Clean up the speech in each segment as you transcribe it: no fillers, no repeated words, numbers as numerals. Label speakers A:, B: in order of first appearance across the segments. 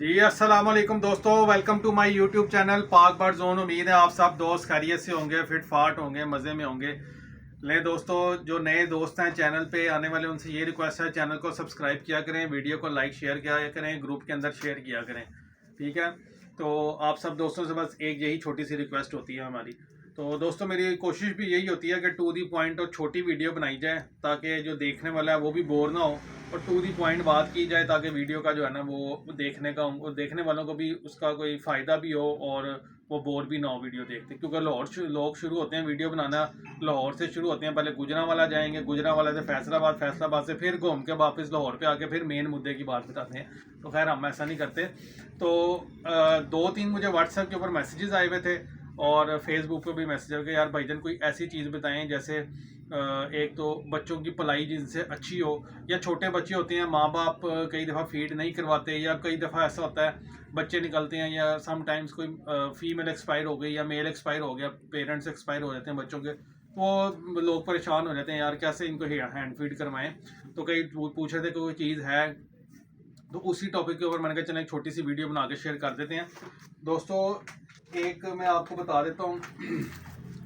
A: जी अस्सलाम वालेकुम दोस्तों, welcome to my YouTube channel Pak bird zone. उम्मीद है आप सब दोस्त खैरियत से होंगे, फिट फाट होंगे, मज़े में होंगे। ले दोस्तों, जो नए दोस्त हैं चैनल पे आने वाले, उनसे ये रिक्वेस्ट है, चैनल को सब्सक्राइब किया करें, वीडियो को लाइक शेयर किया करें, ग्रुप के अंदर शेयर किया करें। ठीक है, तो आप सब दोस्तों से बस एक यही छोटी सी रिक्वेस्ट होती है हमारी। तो दोस्तों, मेरी कोशिश भी यही होती है कि टू दी पॉइंट और छोटी वीडियो बनाई जाए, ताकि जो देखने वाला है वो भी बोर ना हो, और टू दी पॉइंट बात की जाए, ताकि वीडियो का जो है ना वो देखने वालों को भी उसका कोई फ़ायदा भी हो और वो बोर भी ना हो वीडियो देखते। क्योंकि लोग शुरू होते हैं वीडियो बनाना, लाहौर से शुरू होते हैं। पहले गुजरांवाला जाएंगे, गुजरांवाला से फैसलाबाद, फैसलाबाद से फिर घूम के वापस लाहौर पे आके फिर मेन मुद्दे की बात बताते हैं। तो खैर, हम ऐसा नहीं करते। तो 2-3 मुझे व्हाट्सएप के ऊपर मैसेजेस आए हुए थे और फेसबुक पे भी मैसेज आए कि यार भाईजान कोई ऐसी चीज़ बताएं, जैसे एक तो बच्चों की पलाई जिनसे अच्छी हो, या छोटे बच्चे होते हैं, माँ बाप कई दफ़ा फीड नहीं करवाते, या कई दफ़ा ऐसा होता है बच्चे निकलते हैं, या समटाइम्स कोई फीमेल एक्सपायर हो गई या मेल एक्सपायर हो गया, पेरेंट्स एक्सपायर हो जाते हैं बच्चों के, तो लोग परेशान हो जाते हैं यार कैसे इनको हैंड फीड करवाएं। तो कई पूछ रहे थे कि कोई चीज़ है, तो उसी टॉपिक के ऊपर मैंने कहा चलें एक छोटी सी वीडियो बना के शेयर कर देते हैं। दोस्तों, एक मैं आपको बता देता हूँ,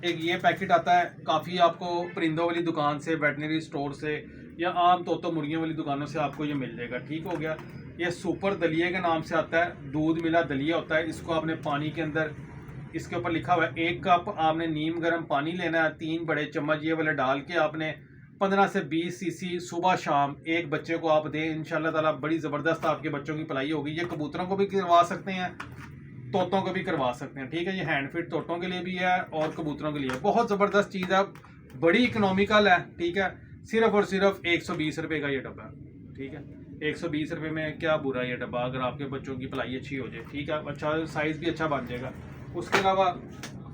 A: एक ये पैकेट आता है, काफ़ी आपको परिंदों वाली दुकान से, वेटनरी स्टोर से, या आम तोतो मुर्गियों वाली दुकानों से आपको ये मिल जाएगा। ठीक हो गया। ये सुपर दलिया के नाम से आता है, दूध मिला दलिया होता है। इसको आपने पानी के अंदर, इसके ऊपर लिखा हुआ है 1 कप आपने नीम गर्म पानी लेना है, 3 बड़े चम्मच ये वाले डाल के आपने 15 से 20 सीसी सुबह शाम एक बच्चे को आप दें। इंशाल्लाह ताला बड़ी ज़बरदस्त आपके बच्चों की पलाई होगी। ये कबूतरों को भी करवा सकते हैं, तोतों को भी करवा सकते हैं। ठीक है, ये हैंड फीड तोतों के लिए भी है और कबूतरों के लिए बहुत ज़बरदस्त चीज़ है, बड़ी इकोनॉमिकल है। ठीक है, सिर्फ और सिर्फ 120 रुपये का ये डब्बा है। ठीक है, 120 रुपये में क्या बुरा ये डब्बा, अगर आपके बच्चों की पलाई अच्छी हो जाए। ठीक है, अच्छा साइज़ भी अच्छा बन जाएगा। उसके अलावा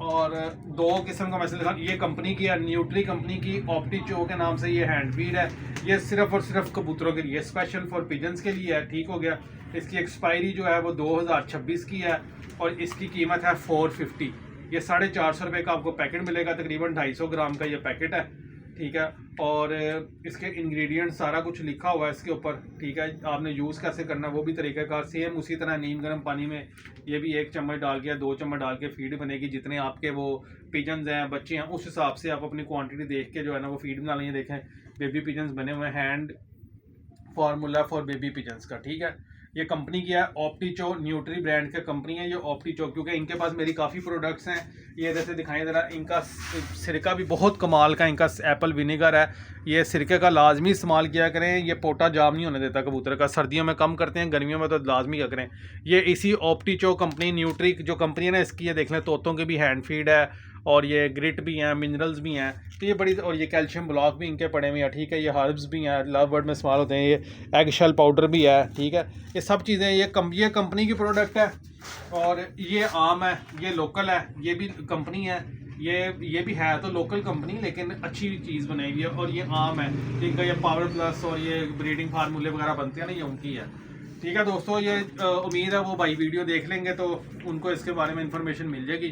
A: और 2 किस्म का मैसेज लिखा, ये कंपनी की है, न्यूट्री कंपनी की, ऑप्टीचो के नाम से ये हैंड फीड है। ये सिर्फ और सिर्फ कबूतरों के लिए, स्पेशल फॉर पिजन्स के लिए है। ठीक हो गया। इसकी एक्सपायरी जो है वो 2026 की है और इसकी कीमत है 450। ये 450 रुपये का आपको पैकेट मिलेगा, तकरीबन 250 ग्राम का ये पैकेट है। ठीक है, और इसके इंग्रेडिएंट सारा कुछ लिखा हुआ है इसके ऊपर। ठीक है, आपने यूज़ कैसे करना है वो भी तरीक़ाकार सेम उसी तरह। नीम गर्म पानी में ये भी 1 चम्मच डाल के, 2 चम्मच डाल के फीड बनेगी। जितने आपके वो पिजन्स हैं, बच्चे हैं, उस हिसाब से आप अपनी क्वांटिटी देख के जो है ना वो फीड बना लेंगे। देखें, बेबी पिजन्स बने हुए हैं, hand formula for baby pigeons का। ठीक है, ये कंपनी की है, ऑप्टीचो, न्यूट्री ब्रांड की कंपनी है ये ऑप्टीचो। क्योंकि इनके पास मेरी काफ़ी प्रोडक्ट्स हैं। ये जैसे दिखाएं ज़रा, इनका सिरका भी बहुत कमाल का, इनका एप्पल विनेगर है। ये सिरके का लाजमी इस्तेमाल किया करें, ये पोटा जाम नहीं होने देता कबूतर का। सर्दियों में कम करते हैं, गर्मियों में तो लाजमी क्या करें। ये इसी ऑप्टीचो कंपनी, न्यूट्री जो कंपनी है ना इसकी, ये देख लें, तोतों की भी हैंड फीड है और ये ग्रिट भी हैं, मिनरल्स भी हैं। तो ये बड़ी, और ये कैल्शियम ब्लॉक भी इनके पड़े हुए हैं। ठीक है, ये हर्ब्स भी हैं, लव बर्ड में इस्तेमाल होते हैं। ये एग शेल पाउडर भी है। ठीक है, ये सब चीज़ें ये कंपनी की प्रोडक्ट है। और ये आम है, ये लोकल है, ये भी कंपनी है। ये भी है तो लोकल कंपनी, लेकिन अच्छी चीज़ बनाई हुई है। और ये आम है, इनका ये पावर प्लस और ये ब्रीडिंग फार्मूले वगैरह बनते हैं ना, ये उनकी है। ठीक है दोस्तों, ये उम्मीद है वो भाई वीडियो देख लेंगे तो उनको इसके बारे में इंफॉर्मेशन मिल जाएगी।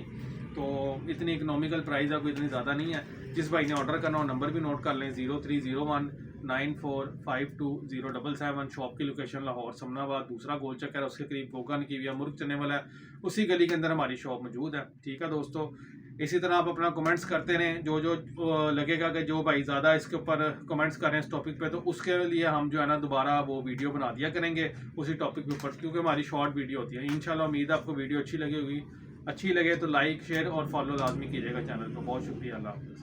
A: तो इतनी इकोनॉमिकल प्राइस है, कोई इतनी ज़्यादा नहीं है। जिस भाई ने ऑर्डर करना हो नंबर भी नोट कर लें, 030194520777। शॉप की लोकेशन लाहौर समनाबाद, दूसरा गोल चक्कर है, उसके करीब गोगन की या मुर्ग चने वाला है, उसी गली के अंदर हमारी शॉप मौजूद है। ठीक है दोस्तों, इसी तरह आप अपना कमेंट्स करते रहें, जो जो लगेगा कि जो भाई ज़्यादा इसके ऊपर कमेंट्स कर रहे हैं इस टॉपिक पे, तो उसके लिए हम जो है ना दोबारा वो वीडियो बना दिया करेंगे उसी टॉपिक के ऊपर, क्योंकि हमारी शॉर्ट वीडियो होती है। इंशाल्लाह उम्मीद है आपको वीडियो अच्छी लगी होगी। अच्छी लगे तो लाइक शेयर और फॉलो लाजमी कीजिएगा चैनल को। बहुत शुक्रिया, अल्लाह हाफ़िज़।